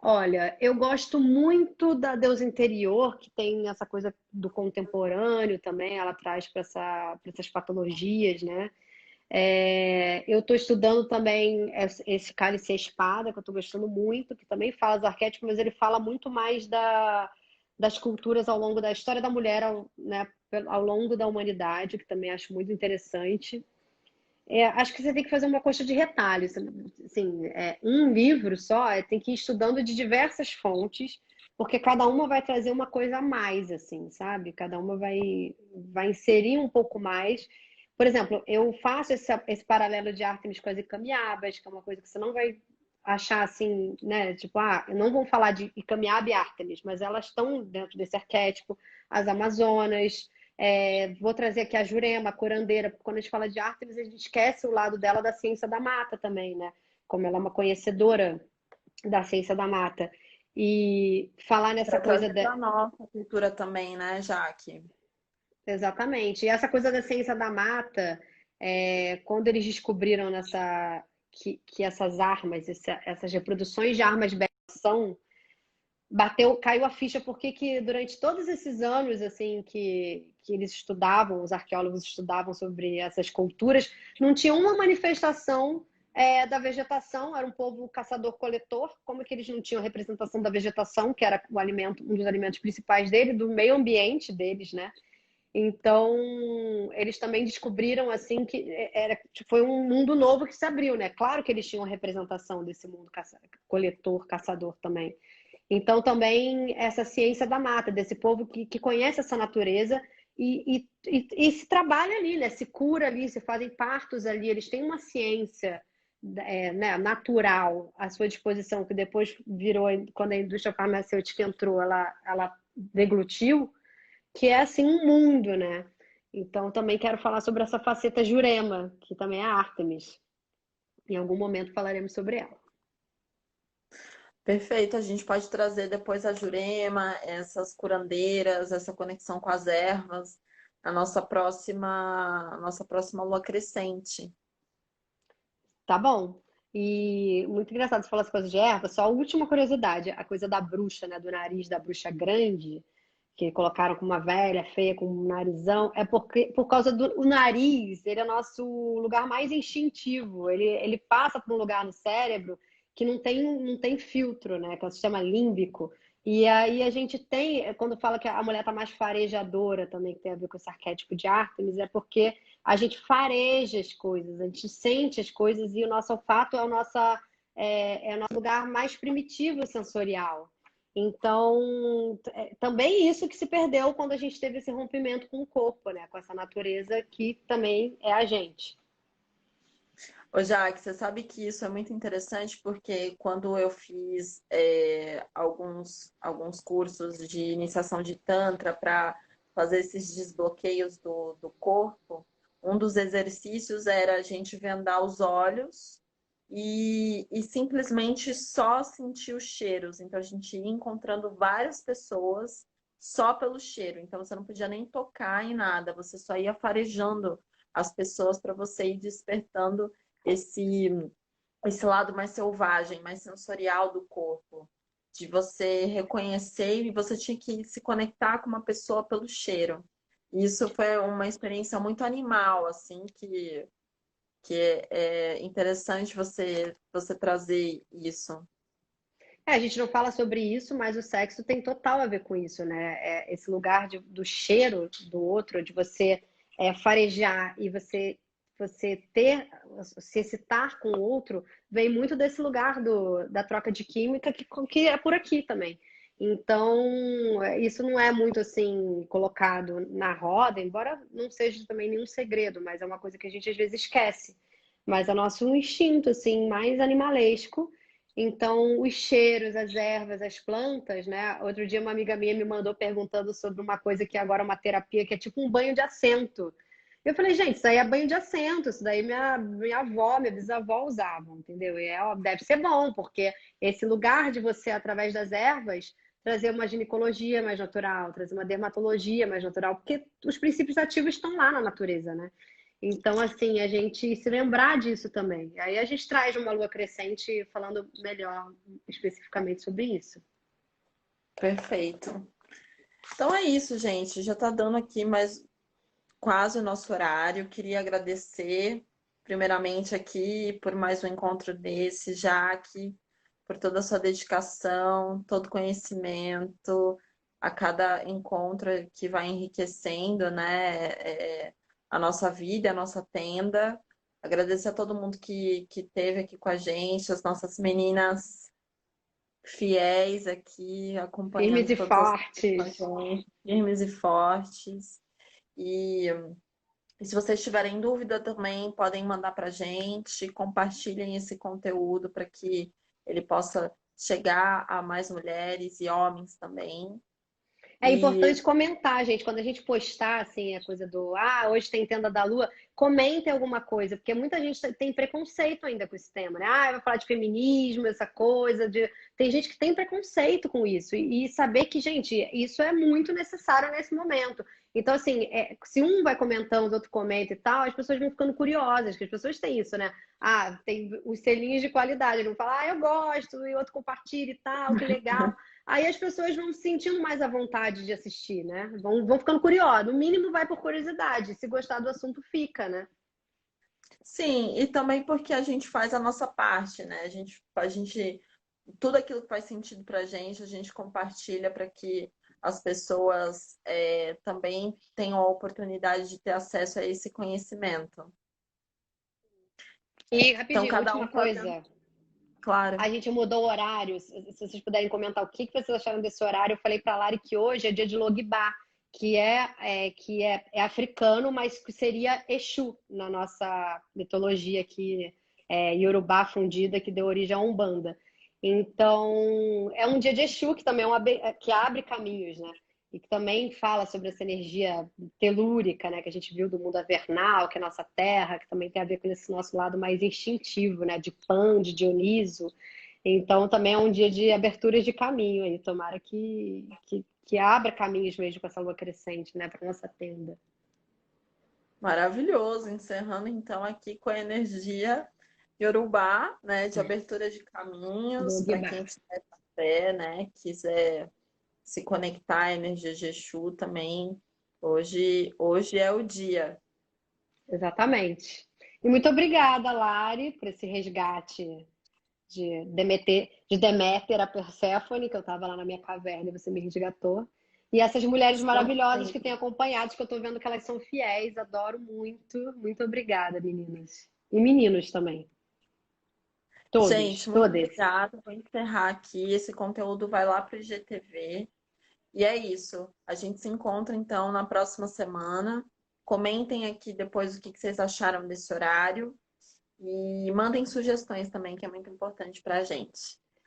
Speaker 1: Olha, eu gosto muito da Deusa Interior, que tem essa coisa do contemporâneo também, ela traz para essas patologias, né? Eu estou estudando também esse Cálice e a Espada, que eu estou gostando muito, que também fala dos arquétipos, mas ele fala muito mais das culturas ao longo da história da mulher, né, ao longo da humanidade, que também acho muito interessante. Acho que você tem que fazer uma coxa de retalhos. Assim, um livro só, tem que ir estudando de diversas fontes, porque cada uma vai trazer uma coisa a mais, assim, sabe? Cada uma vai inserir um pouco mais. Por exemplo, eu faço esse paralelo de Ártemis com as Icamiabas, que é uma coisa que você não vai achar assim, né? Tipo, não vão falar de Icamiaba e Ártemis, mas elas estão dentro desse arquétipo. As Amazonas, vou trazer aqui a Jurema, a curandeira, porque quando a gente fala de Ártemis, a gente esquece o lado dela da ciência da mata também, né? Como ela é uma conhecedora da ciência da mata. E falar nessa
Speaker 2: Para
Speaker 1: coisa
Speaker 2: trazer
Speaker 1: da...
Speaker 2: para a nossa cultura também, né, Jaque?
Speaker 1: Exatamente. E essa coisa da ciência da mata, quando eles descobriram que essas armas, essas reproduções de armas bélicas são, caiu a ficha porque que durante todos esses anos assim que eles estudavam, os arqueólogos estudavam sobre essas culturas, não tinha uma manifestação da vegetação, era um povo caçador-coletor, como que eles não tinham representação da vegetação, que era o alimento, um dos alimentos principais dele, do meio ambiente deles, né? Então, eles também descobriram assim que foi um mundo novo que se abriu, né? Claro que eles tinham representação desse mundo coletor, caçador também. Então, também essa ciência da mata, desse povo que conhece essa natureza e se trabalha ali, né? Se cura ali, se fazem partos ali, eles têm uma ciência né, natural à sua disposição, que depois virou, quando a indústria farmacêutica entrou, ela deglutiu, que é assim um mundo, né? Então também quero falar sobre essa faceta Jurema, que também é a Ártemis. Em algum momento falaremos sobre ela.
Speaker 2: Perfeito, a gente pode trazer depois a Jurema, essas curandeiras, essa conexão com as ervas, a nossa próxima lua crescente.
Speaker 1: Tá bom? E muito engraçado você falar as coisas de erva. Só a última curiosidade, a coisa da bruxa, né? Do nariz da bruxa grande, que colocaram com uma velha feia com um narizão, é porque por causa do o nariz, ele é nosso lugar mais instintivo. Ele passa por um lugar no cérebro que não tem filtro, né? Que é o sistema límbico. E aí a gente tem, quando fala que a mulher tá mais farejadora também, que tem a ver com esse arquétipo de Ártemis, é porque a gente fareja as coisas, a gente sente as coisas e o nosso olfato é o nosso lugar mais primitivo sensorial. Então, também isso que se perdeu quando a gente teve esse rompimento com o corpo, né? Com essa natureza que também é a gente.
Speaker 2: Ô, Jaque, você sabe que isso é muito interessante porque quando eu fiz alguns cursos de iniciação de Tantra para fazer esses desbloqueios do corpo, um dos exercícios era a gente vendar os olhos e simplesmente só sentir os cheiros. Então a gente ia encontrando várias pessoas só pelo cheiro. Então você não podia nem tocar em nada, você só ia farejando as pessoas para você ir despertando esse, esse lado mais selvagem, mais sensorial do corpo, de você reconhecer e você tinha que se conectar com uma pessoa pelo cheiro. E isso foi uma experiência muito animal, assim, que é interessante você trazer isso.
Speaker 1: A gente não fala sobre isso, mas o sexo tem total a ver com isso, né? Esse lugar do cheiro do outro, de você farejar e se excitar com o outro, vem muito desse lugar da troca de química que é por aqui também. Então, isso não é muito assim colocado na roda, embora não seja também nenhum segredo, mas é uma coisa que a gente às vezes esquece. Mas é nosso instinto, assim, mais animalesco. Então, os cheiros, as ervas, as plantas, né? Outro dia uma amiga minha me mandou perguntando sobre uma coisa que agora é uma terapia, que é tipo um banho de assento. Eu falei, gente, isso aí é banho de assento, isso daí minha avó, minha bisavó usavam, entendeu? E ó, deve ser bom, porque esse lugar de você, através das ervas, trazer uma ginecologia mais natural, trazer uma dermatologia mais natural, porque os princípios ativos estão lá na natureza, né? Então, assim, a gente se lembrar disso também. Aí a gente traz uma lua crescente falando melhor especificamente sobre isso.
Speaker 2: Perfeito. Então é isso, gente. Já está dando aqui mais quase o nosso horário. Queria agradecer, primeiramente, aqui por mais um encontro desse, Jaque, por toda a sua dedicação, todo conhecimento, a cada encontro que vai enriquecendo, né, a nossa vida, a nossa tenda. Agradecer a todo mundo que esteve aqui com a gente, as nossas meninas fiéis aqui,
Speaker 1: Firmes
Speaker 2: acompanhando
Speaker 1: e
Speaker 2: todas as coisas com a
Speaker 1: fortes.
Speaker 2: gente, firmes e fortes. E e se vocês tiverem dúvida também, podem mandar para a gente, compartilhem esse conteúdo para que ele possa chegar a mais mulheres e homens também.
Speaker 1: É importante comentar, gente, quando a gente postar, assim, a coisa do, hoje tem tenda da lua, comentem alguma coisa, porque muita gente tem preconceito ainda com esse tema, né? Vai falar de feminismo, essa coisa, tem gente que tem preconceito com isso, e saber que, gente, isso é muito necessário nesse momento. Então, assim, se um vai comentando, o outro comenta e tal, as pessoas vão ficando curiosas, que as pessoas têm isso, né? Tem os selinhos de qualidade, eles vão falar, eu gosto, e outro compartilha e tal, que legal. Aí as pessoas vão se sentindo mais à vontade de assistir, né? Vão ficando curiosas. No mínimo, vai por curiosidade. Se gostar do assunto, fica, né?
Speaker 2: Sim, e também porque a gente faz a nossa parte, né? Tudo aquilo que faz sentido pra gente, a gente compartilha para que as pessoas também tenham a oportunidade de ter acesso a esse conhecimento.
Speaker 1: E
Speaker 2: Então,
Speaker 1: rapidinho,
Speaker 2: cada um
Speaker 1: última
Speaker 2: fazendo,
Speaker 1: coisa.
Speaker 2: claro.
Speaker 1: A gente mudou o horário. Se vocês puderem comentar o que vocês acharam desse horário, eu falei para a Lari que hoje é dia de Logibá, que é africano, mas que seria Exu na nossa mitologia aqui, Yorubá fundida, que deu origem à Umbanda. Então, é um dia de Exu, que também que abre caminhos, né? E que também fala sobre essa energia telúrica, né? Que a gente viu do mundo avernal, que é a nossa terra, que também tem a ver com esse nosso lado mais instintivo, né? De Pan, de Dioniso. Então, também é um dia de aberturas de caminho aí. Tomara que abra caminhos mesmo com essa lua crescente, né? Para nossa tenda.
Speaker 2: Maravilhoso. Encerrando então aqui com a energia Yorubá, né? De abertura de caminhos para
Speaker 1: Logibá.
Speaker 2: quem tiver fé, né? Quiser se conectar à energia de Exu também. Hoje é o dia.
Speaker 1: Exatamente. E muito obrigada, Lari, por esse resgate de Deméter a Perséfone, que eu estava lá na minha caverna e você me resgatou. E essas mulheres
Speaker 2: Estamos
Speaker 1: maravilhosas que
Speaker 2: sempre.
Speaker 1: têm acompanhado, que eu estou vendo que elas são fiéis, adoro muito. Muito obrigada, meninas. E meninos também.
Speaker 2: Gente,
Speaker 1: Todos,
Speaker 2: muito
Speaker 1: todas.
Speaker 2: obrigada. Vou encerrar aqui. Esse conteúdo vai lá para o IGTV. E é isso. A gente se encontra então na próxima semana. Comentem aqui depois o que vocês acharam desse horário. E mandem sugestões também, que é muito importante para a gente.